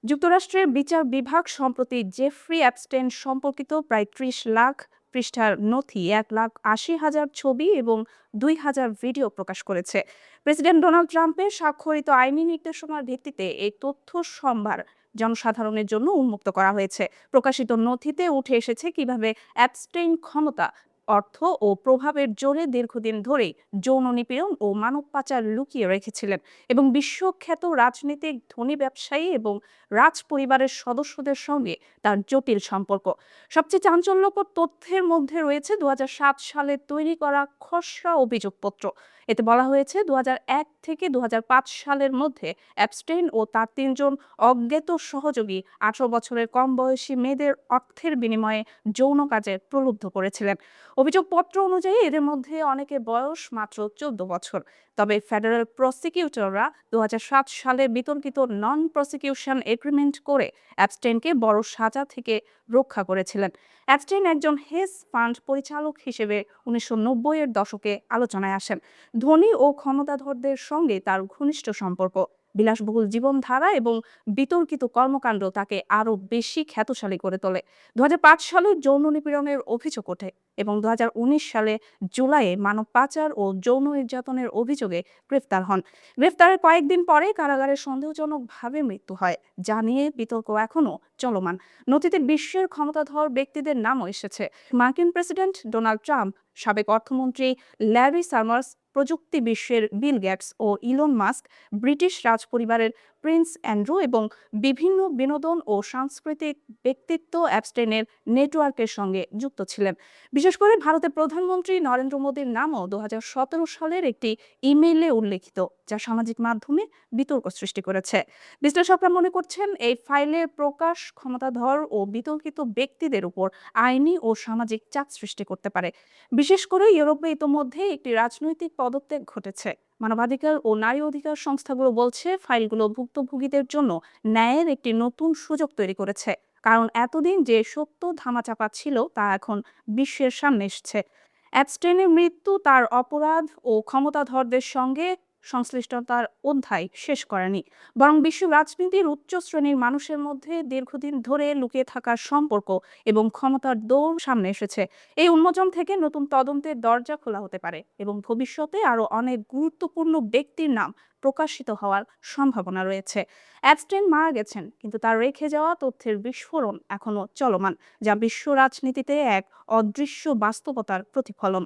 যুক্তরাষ্ট্রের বিচার বিভাগ সম্প্রতি জেফ্রি অ্যাপস্টেইন সম্পর্কিত প্রায় ৩০ লাখ পৃষ্ঠার নথি, ১,৮০,০০০ ছবি এবং ২,০০০ ভিডিও প্রকাশ করেছে। প্রেসিডেন্ট ডোনাল্ড ট্রাম্পের স্বাক্ষরিত আইনি নির্দেশনার ভিত্তিতে এই তথ্য সোমবার জনসাধারণের জন্য উন্মুক্ত করা হয়েছে। প্রকাশিত নথিতে উঠে এসেছে কিভাবে অ্যাপস্টেইন ক্ষমতা, অর্থ ও প্রভাবের জোরে দীর্ঘদিন ধরেই যৌন নিপীড়ন ও মানব পাচার লুকিয়ে রেখেছিলেন এবং বিশ্বখ্যাত রাজনীতিক, ধনী ব্যবসায়ী এবং রাজ পরিবারের সদস্যদের সঙ্গে তার জটিল সম্পর্ক। সবচেয়ে চাঞ্চল্যকর তথ্যের মধ্যে রয়েছে ২০০৭ সালে তৈরি করা খসড়া অভিযোগপত্র। এতে বলা হয়েছে ২০০১ থেকে ২০০৫ সালের মধ্যে অ্যাপস্টেইন ও তার ৩ জন অজ্ঞাত সহযোগী ১৮ বছরের কম বয়সী মেয়েদের অর্থের বিনিময়ে যৌন কাজে প্রলুব্ধ করেছিলেন। অভিযোগপত্র অনুযায়ী এদের মধ্যে অনেকের বয়স মাত্র ১৪ বছর। তবে ফেডারেল প্রসিকিউটররা ২০০৭ সালে বিতর্কিত নন প্রসিকিউশন এগ্রিমেন্ট করে অ্যাপস্টেইনকে বড় সাজা থেকে রক্ষা করেছিলেন। অ্যাপস্টেইন একজন হেজ ফান্ড পরিচালক হিসেবে ১৯৯০-এর দশকে আলোচনায় আসেন। ধনী ও ক্ষমতাধরদের সঙ্গে তার ঘনিষ্ঠ সম্পর্ক, বিলাসবহুল জীবনধারা এবং বিতর্কিত কর্মকাণ্ড তাকে আরও বেশি খ্যাতশালী করে তোলে। ২০০৫ সালে যৌন নিপীড়নের অভিযোগ ওঠে এবং ২০১৯ সালে জুলাইয়ে মানব পাচার ও যৌন নির্যাতনের অভিযোগে গ্রেফতার হন। গ্রেফতারের কয়েকদিন পরে কারাগারে সন্দেহজনকভাবে মৃত্যু হয়, যা নিয়ে বিতর্ক এখনও চলমান। নথিতে বিশ্বের ক্ষমতাধর ব্যক্তিদের নামও এসেছে। মার্কিন প্রেসিডেন্ট ডোনাল্ড ট্রাম্প, সাবেক অর্থমন্ত্রী ল্যারি সামার্স, প্রযুক্তি বিশ্বের বিল গেটস ও ইলন মাস্ক, ব্রিটিশ রাজপরিবারের প্রিন্স অ্যান্ড্রু এবং বিভিন্ন বিনোদন ও সাংস্কৃতিক ব্যক্তিত্ব অ্যাপস্টেইনের নেটওয়ার্কের সঙ্গে যুক্ত ছিলেন। বিশেষ করে ভারতের প্রধানমন্ত্রী নরেন্দ্র মোদীর নামও ২০১৭ সালের একটি ইমেইলে উল্লেখিত, যা সামাজিক মাধ্যমে বিতর্ক সৃষ্টি করেছে। বিশ্লেষকরা মনে করছেন এই ফাইলের প্রকাশ ক্ষমতাধর ও বিতর্কিত ব্যক্তিদের উপর আইনি ও সামাজিক চাপ সৃষ্টি করতে পারে। বিশেষ করে ইউরোপে ইতোমধ্যে একটি রাজনৈতিক পদত্যাগ ঘটেছে। মানবাধিকার ও নারী অধিকার সংস্থাগুলো বলছে ফাইলগুলো ভুক্তভোগীদের জন্য ন্যায়ের একটি নতুন সুযোগ তৈরি করেছে, কারণ এতদিন যে সত্য ধামাচাপা ছিল তা এখন বিশ্বের সামনে এসেছে। অ্যাপস্টেইনের মৃত্যু তার অপরাধ ও ক্ষমতাধরদের সঙ্গে সংশ্লিষ্টতার অধ্যায় শেষ করেনি, বরং বিশ্ব রাজনীতির উচ্চ শ্রেণীর মানুষের মধ্যে দীর্ঘদিন ধরে লুকিয়ে থাকা সম্পর্ক এবং ক্ষমতার দৌড় সামনে এসেছে। এই উন্মোচন থেকে নতুন তদন্তের দরজা খোলা হতে পারে এবং ভবিষ্যতে আরও অনেক গুরুত্বপূর্ণ ব্যক্তির নাম প্রকাশিত হওয়ার সম্ভাবনা রয়েছে। অ্যাপস্টেইন মারা গেছেন, কিন্তু তার রেখে যাওয়া তথ্যের বিস্ফোরণ এখনো চলমান, যা বিশ্ব রাজনীতিতে এক অদৃশ্য বাস্তবতার প্রতিফলন।